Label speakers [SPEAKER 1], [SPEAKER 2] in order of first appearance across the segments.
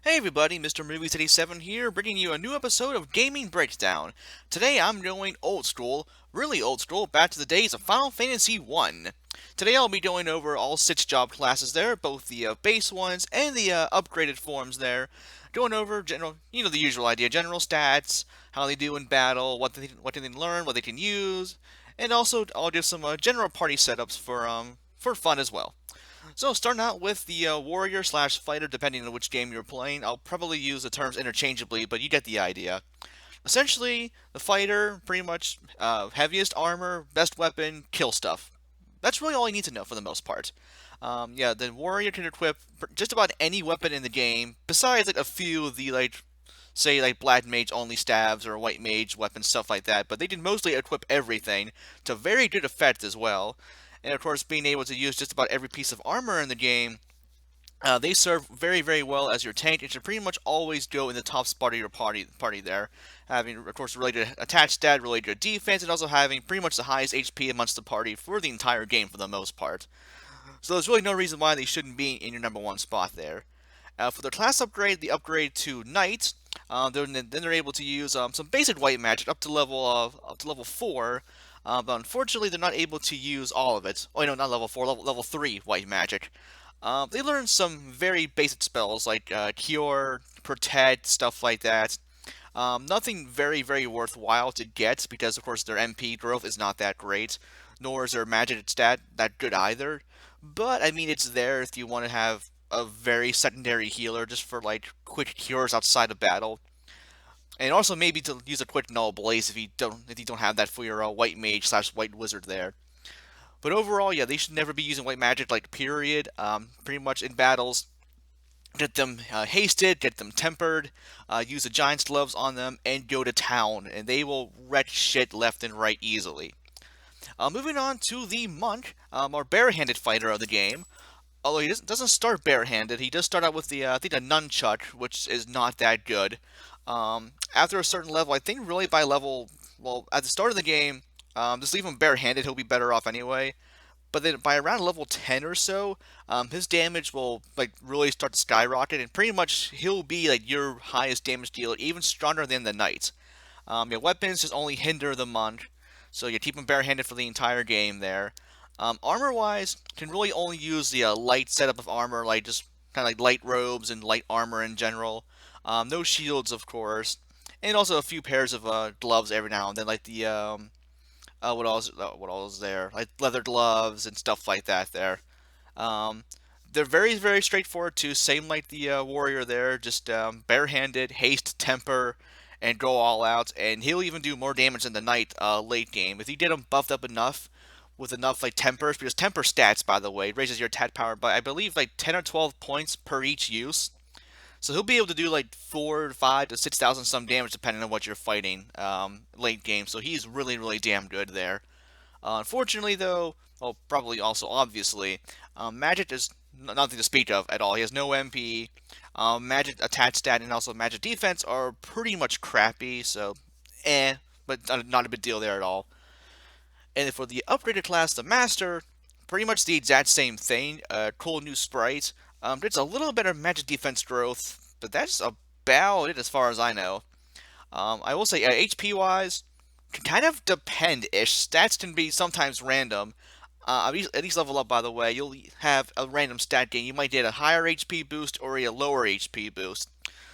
[SPEAKER 1] Hey everybody, Mr. Movies 87 here, bringing you a new episode of Gaming Breakdown. Today I'm going old school, really old school, back to the days of Final Fantasy 1. Today I'll be going over all 6 job classes there, both the base ones and the upgraded forms there. Going over general, the usual idea, general stats, how they do in battle, what they can learn, what they can use, and also I'll do some general party setups for fun as well. So starting out with the warrior slash fighter, depending on which game you're playing, I'll probably use the terms interchangeably, but you get the idea. Essentially, the fighter, pretty much heaviest armor, best weapon, kill stuff. That's really all you need to know for the most part. Yeah, the warrior can equip just about any weapon in the game, besides like a few of the say like black mage only stabs or white mage weapons, stuff like that. But they can mostly equip everything to very good effect as well. And of course, being able to use just about every piece of armor in the game, they serve very, very well as your tank and should pretty much always go in the top spot of your party there. Having, of course, related attached stat, related to defense, and also having pretty much the highest HP amongst the party for the entire game for the most part. So there's really no reason why they shouldn't be in your number one spot there. For their class upgrade, the upgrade to Knight, then they're able to use some basic white magic up to level 4. But unfortunately, they're not able to use all of it. Oh, no, not level 4, level 3 white magic. They learn some very basic spells like Cure, Protect, stuff like that. Nothing very, very worthwhile to get because, of course, their MP growth is not that great, nor is their magic stat that good either. But, I mean, it's there if you want to have a very secondary healer just for, like, quick cures outside of battle. And also maybe to use a quick null blaze if you don't have that for your white mage slash white wizard there. But overall, yeah, they should never be using white magic like period. Pretty much in battles, get them hasted, get them tempered, use the giant's gloves on them, and go to town, and they will wreck shit left and right easily. Moving on to the monk, our barehanded fighter of the game. Although he doesn't start barehanded, he does start out with the I think a nunchuck, which is not that good. After a certain level, I think really by level, well, at the start of the game, just leave him barehanded, he'll be better off anyway. But then by around level 10 or so, his damage will like really start to skyrocket, and pretty much he'll be like your highest damage dealer, even stronger than the knight. Your weapons just only hinder the monk, so you keep him barehanded for the entire game there. Armor-wise, can really only use the light setup of armor, like just kind of like light robes and light armor in general. No shields, of course, and also a few pairs of gloves every now and then, like the what else is there? Like leather gloves and stuff like that. There, um, they're very very straightforward too. Same like the warrior there, just barehanded, haste, temper, and go all out. And he'll even do more damage than the knight late game if you get him buffed up enough with enough like tempers. Because temper stats, by the way, raises your attack power by I believe like 10 or 12 points per each use. So he'll be able to do like 4, 5 to 6,000 some damage depending on what you're fighting late game. So he's really, really damn good there. Unfortunately, though, well, probably also obviously, Magic is nothing to speak of at all. He has no MP. Magic attack stat and also Magic defense are pretty much crappy. So, but not a big deal there at all. And for the upgraded class, the Master, pretty much the exact same thing. Cool new sprite. Gets a little better magic defense growth, but that's about it as far as I know. I will say, HP wise, can kind of depend-ish. Stats can be sometimes random. At each level up, by the way, you'll have a random stat gain. You might get a higher HP boost or a lower HP boost.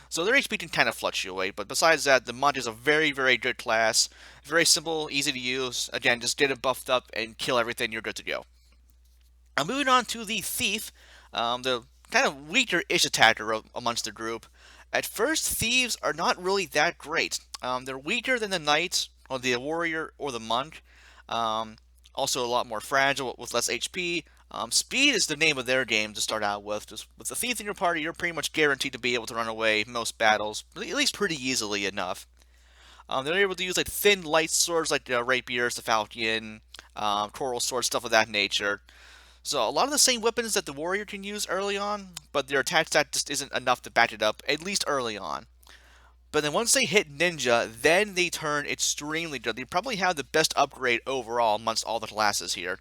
[SPEAKER 1] So their HP can kind of fluctuate, but besides that, the Mage is a very, very good class. Very simple, easy to use. Again, just get it buffed up and kill everything, you're good to go. Moving on to the Thief, the kind of weaker-ish attacker amongst the group. At first, Thieves are not really that great. They're weaker than the Knight, or the Warrior, or the Monk. Also a lot more fragile with less HP. Speed is the name of their game to start out with. Just with the Thief in your party, you're pretty much guaranteed to be able to run away most battles, at least pretty easily enough. They're able to use like thin, light swords like rapiers, the falchion, coral swords, stuff of that nature. So a lot of the same weapons that the warrior can use early on, but their attack stat just isn't enough to back it up, at least early on. But then once they hit ninja, then they turn extremely good. They probably have the best upgrade overall amongst all the classes here.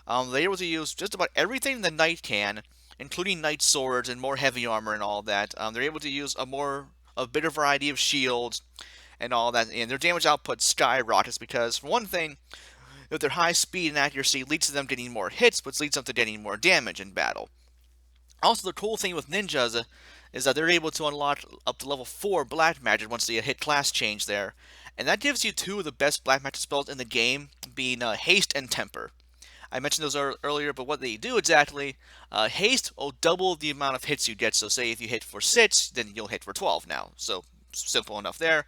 [SPEAKER 1] They're able to use just about everything the knight can, including knight swords and more heavy armor and all that. They're able to use a bigger variety of shields and all that, and their damage output skyrockets because, for one thing, with their high speed and accuracy leads to them getting more hits, which leads them to getting more damage in battle. Also, the cool thing with ninjas is that they're able to unlock up to level 4 black magic once they hit class change there, and that gives you two of the best black magic spells in the game, being haste and temper. I mentioned those earlier, but what they do exactly, haste will double the amount of hits you get. So say if you hit for 6, then you'll hit for 12 now. So simple enough there.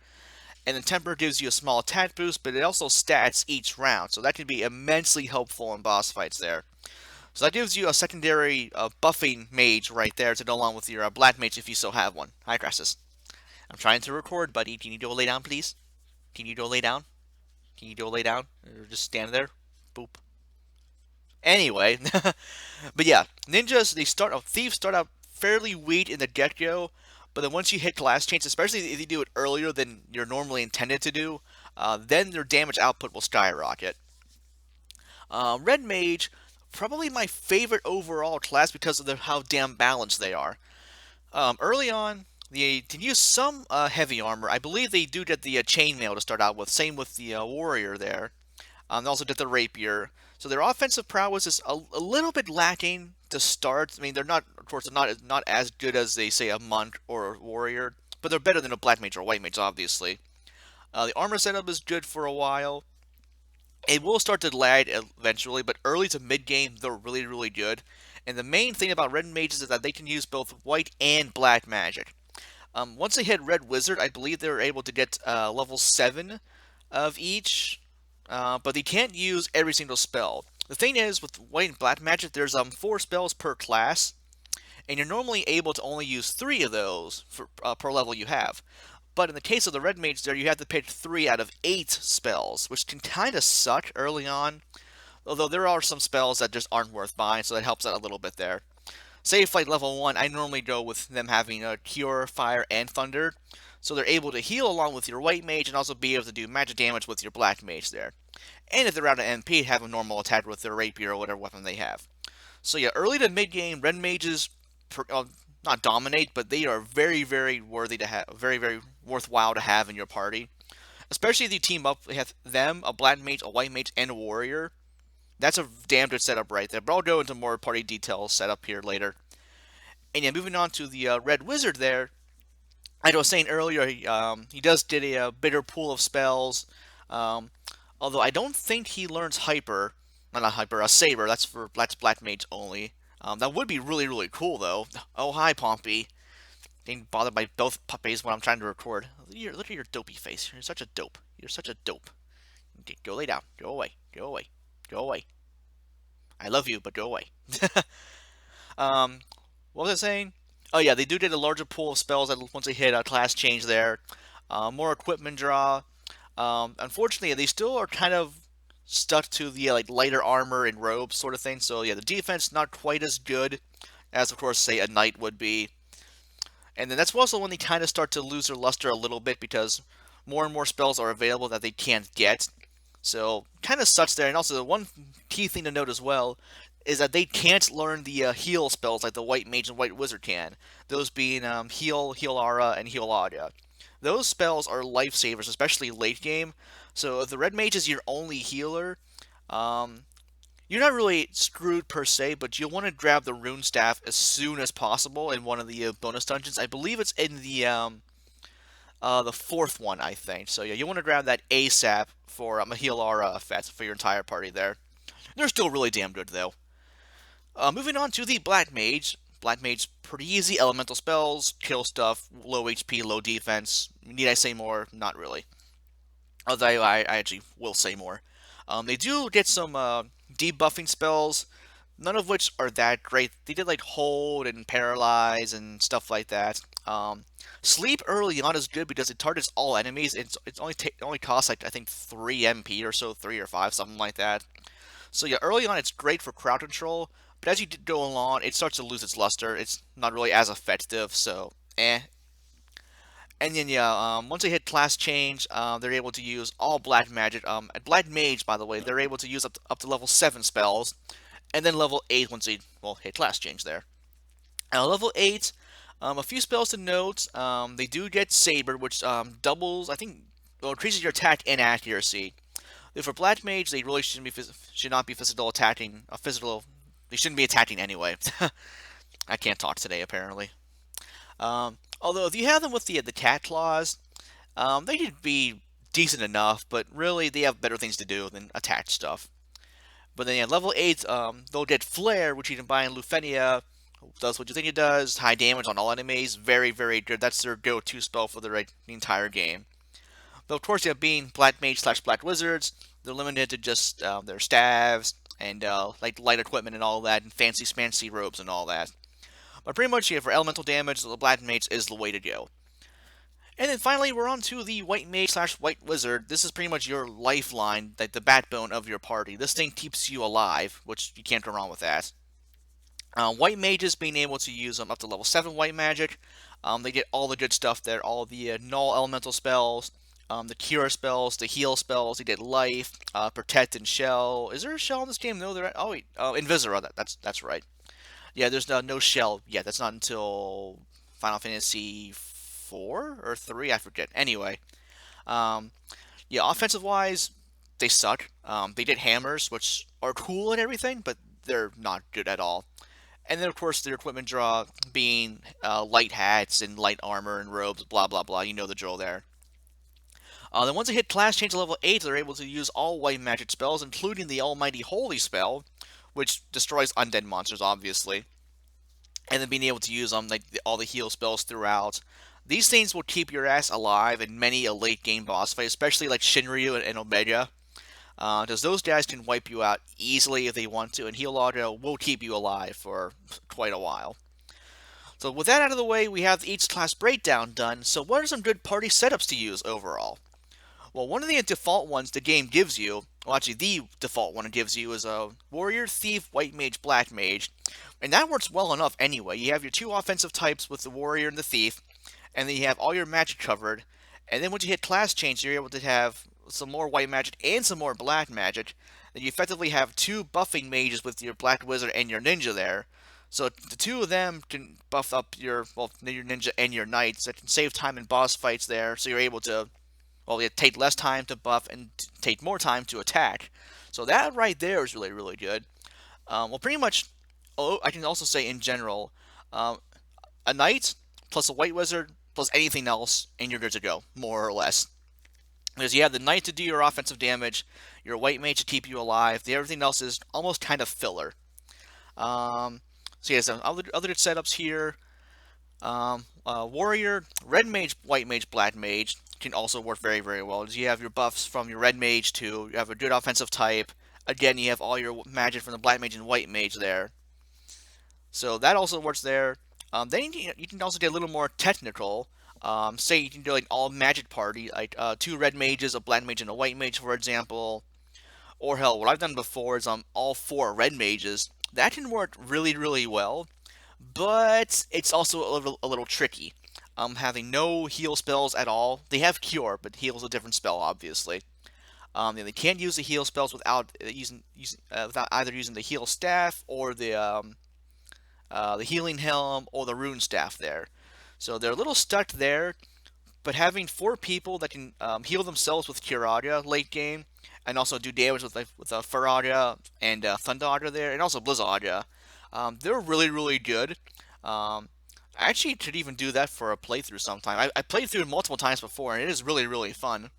[SPEAKER 1] And then temper gives you a small attack boost, but it also stats each round. So that can be immensely helpful in boss fights there. So that gives you a secondary buffing mage right there to go along with your black mage if you still have one. Hi, Crassus. I'm trying to record, buddy. Can you go lay down, please? Can you go lay down? Can you go lay down? Or just stand there? Boop. Anyway, but yeah, ninjas, thieves start out fairly weak in the get-go, but then once you hit class change, especially if you do it earlier than you're normally intended to do, then their damage output will skyrocket. Red Mage, probably my favorite overall class because of how damn balanced they are. Early on, they can use some heavy armor. I believe they do get the chainmail to start out with. Same with the warrior there. They also get the rapier. So their offensive prowess is a little bit lacking to start. I mean, they're not, of course, they're not as good as they say a monk or a warrior, but they're better than a black mage or a white mage, obviously. The armor setup is good for a while. It will start to lag eventually, but early to mid game, they're really, really good. And the main thing about red mages is that they can use both white and black magic. Once they hit red wizard, I believe they're able to get level 7 of each, but they can't use every single spell. The thing is, with white and black magic, there's 4 spells per class, and you're normally able to only use 3 of those per level you have. But in the case of the red mage there, you have to pick 3 out of 8 spells, which can kind of suck early on. Although there are some spells that just aren't worth buying, so that helps out a little bit there. Say if like level 1, I normally go with them having a Cure, Fire, and Thunder. So they're able to heal along with your white mage and also be able to do magic damage with your black mage there. And if they're out of MP, have a normal attack with their rapier or whatever weapon they have. So yeah, early to mid game, red mages not dominate, but they are very, very worthy to have, very, very worthwhile to have in your party. Especially if you team up with them, a black mage, a white mage, and a warrior. That's a damn good setup right there. But I'll go into more party details setup here later. And yeah, moving on to the red wizard there. I was saying earlier, he does get a bigger pool of spells. Um, Although I don't think he learns hyper, not hyper, a saber. That's black mage only. That would be really, really cool though. Oh hi Pompey. Being bothered by both puppies when I'm trying to record. Look at your dopey face. You're such a dope. You're such a dope. Go lay down. Go away. Go away. Go away. I love you, but go away. um, what was I saying? Oh yeah, they do get a larger pool of spells once they hit a class change there. More equipment draw. Unfortunately, they still are kind of stuck to the like lighter armor and robes sort of thing. So yeah, the defense not quite as good as, of course, say a knight would be. And then that's also when they kind of start to lose their luster a little bit because more and more spells are available that they can't get. So kind of sucks there. And also the one key thing to note as well is that they can't learn the heal spells like the white mage and white wizard can. Those being heal, heal aura, and heal aura. Those spells are lifesavers, especially late game. So if the red mage is your only healer, you're not really screwed per se, but you'll want to grab the rune staff as soon as possible in one of the bonus dungeons. I believe it's in the 4th one, I think. So yeah, you want to grab that ASAP for a heal aura effect for your entire party there. They're still really damn good though. Moving on to the black mage. Black mage, pretty easy. Elemental spells, kill stuff, low HP, low defense. Need I say more? Not really. Although I actually will say more. They do get some debuffing spells, none of which are that great. They did like hold and paralyze and stuff like that. Sleep early on is good because it targets all enemies. It's only costs like I think 3 MP or so, 3 or 5, something like that. So yeah, early on it's great for crowd control, but as you go along, it starts to lose its luster. It's not really as effective, so eh. And then yeah, once they hit class change, they're able to use all black magic. At black mage, by the way, they're able to use up to level 7 spells, and then level 8 once they hit class change there. Level 8, a few spells to note. They do get Saber, which doubles, I think, well, increases your attack and accuracy. For Black Mage, they really should not be physical attacking. Physical, they shouldn't be attacking anyway. I can't talk today apparently. Although if you have them with the cat claws, they could be decent enough, but really they have better things to do than attack stuff. But then yeah, level 8, they'll get Flare, which you can buy in Lufenia. Does what you think it does. High damage on all enemies. Very, very good. That's their go-to spell for the entire game. But of course, you have being Black Mage slash Black Wizards. They're limited to just their staves and like light equipment and all that, and fancy robes and all that. But pretty much, yeah, for elemental damage, the Black Mage is the way to go. And then finally, we're on to the White Mage slash White Wizard. This is pretty much your lifeline, like the backbone of your party. This thing keeps you alive, which you can't go wrong with that. White Mages being able to use them up to level 7 White Magic. They get all the good stuff there, all the null elemental spells, the cure spells, the heal spells. They get life, protect, and shell. Is there a shell in this game? No, there. Oh wait, Invisora. That's right. Yeah, there's no shell yet. That's not until Final Fantasy 4 or 3. I forget. Anyway, um, yeah, offensive wise, they suck. They get hammers, which are cool and everything, but they're not good at all. And then, of course, their equipment draw being light hats and light armor and robes, blah, blah, blah. You know the drill there. Then once they hit class change to level 8, they're able to use all white magic spells, including the Almighty Holy spell, which destroys undead monsters, obviously. And then being able to use all the heal spells throughout. These things will keep your ass alive in many a late game boss fight, especially like Shinryu and Omega. Because those guys can wipe you out easily if they want to, and Heal Auto will keep you alive for quite a while. So with that out of the way, we have each class breakdown done. So what are some good party setups to use overall? Well, one of the default ones the game gives you, well actually the default one it gives you is a Warrior, Thief, White Mage, Black Mage. And that works well enough anyway. You have your two offensive types with the Warrior and the Thief, and then you have all your magic covered. And then once you hit class change, you're able to have some more white magic and some more black magic. And you effectively have two buffing mages with your black wizard and your ninja there. So the two of them can buff up your ninja and your knights. That can save time in boss fights there. So you're able to take less time to buff and take more time to attack. So that right there is really really good. Pretty much. Oh, I can also say in general, a knight plus a white wizard plus anything else, and you're good to go, more or less. Because you have the knight to do your offensive damage, your white mage to keep you alive. Everything else is almost kind of filler. So yeah, some other setups here. Warrior, red mage, white mage, black mage can also work very very well. You have your buffs from your red mage too. You have a good offensive type. Again, you have all your magic from the black mage and white mage there. So that also works there. Then you can also get a little more technical. Say you can do like all magic party, like two red mages, a black mage, and a white mage, for example. Or hell, what I've done before is all four red mages. That can work really, really well, but it's also a little tricky. Having no heal spells at all. They have cure, but heal is a different spell, obviously. They can't use the heal spells without without either using the heal staff or the healing helm or the rune staff there. So they're a little stuck there, but having four people that can heal themselves with Curaga late game and also do damage with Faraga and Thundaga there, and also Blizzaga, they're really really good. I actually could even do that for a playthrough sometime. I played through it multiple times before, and it is really really fun.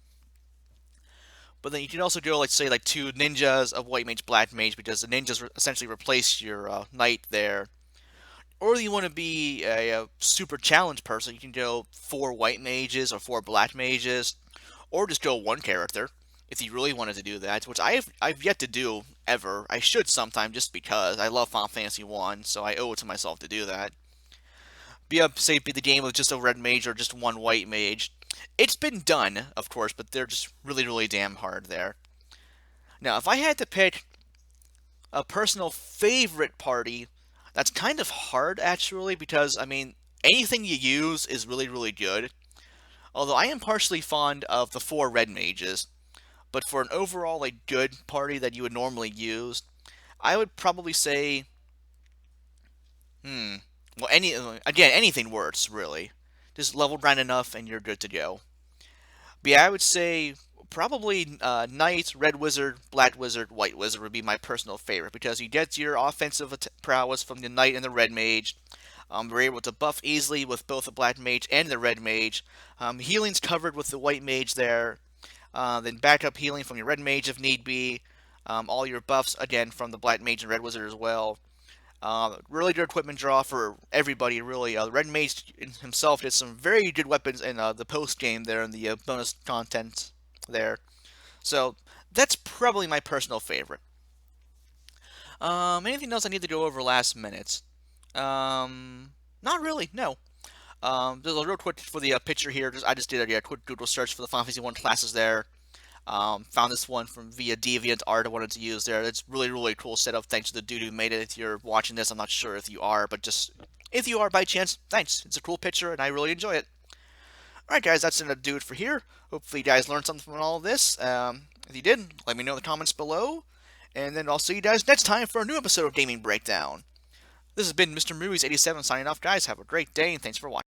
[SPEAKER 1] But then you can also go say two ninjas of white mage, black mage, because the ninjas essentially replace your knight there. Or you want to be a super challenge person, you can go four white mages or four black mages, or just go one character if you really wanted to do that, which I've yet to do ever. I should sometime just because I love Final Fantasy 1, so I owe it to myself to do that. Be the game with just a red mage or just one white mage. It's been done, of course, but they're just really really damn hard there. Now, if I had to pick a personal favorite party, that's kind of hard actually, because I mean anything you use is really really good. Although I am partially fond of the four red mages, but for an overall good party that you would normally use, I would probably say, Well, again, anything works really. Just level grind enough, and you're good to go. But yeah, I would say probably Knight, Red Wizard, Black Wizard, White Wizard would be my personal favorite because you get your offensive prowess from the Knight and the Red Mage. We're able to buff easily with both the Black Mage and the Red Mage. Healing's covered with the White Mage there. Then backup healing from your Red Mage if need be. All your buffs again from the Black Mage and Red Wizard as well. Really good equipment draw for everybody, really. The Red Mage himself did some very good weapons in the post game there and the bonus content there. So that's probably my personal favorite. Anything else I need to go over last minute? Not really, no. There's a real quick for the picture here. I just did a quick Google search for the Final Fantasy 1 classes there. Found this one from via DeviantArt I wanted to use there. It's really cool setup. Thanks to the dude who made it. If you're watching this, I'm not sure if you are, but just if you are by chance, thanks. It's a cool picture and I really enjoy it. Alright guys, that's gonna do it for here. Hopefully you guys learned something from all of this. If you did, let me know in the comments below. And then I'll see you guys next time for a new episode of Gaming Breakdown. This has been Mr. Movies 87 signing off, guys. Have a great day and thanks for watching.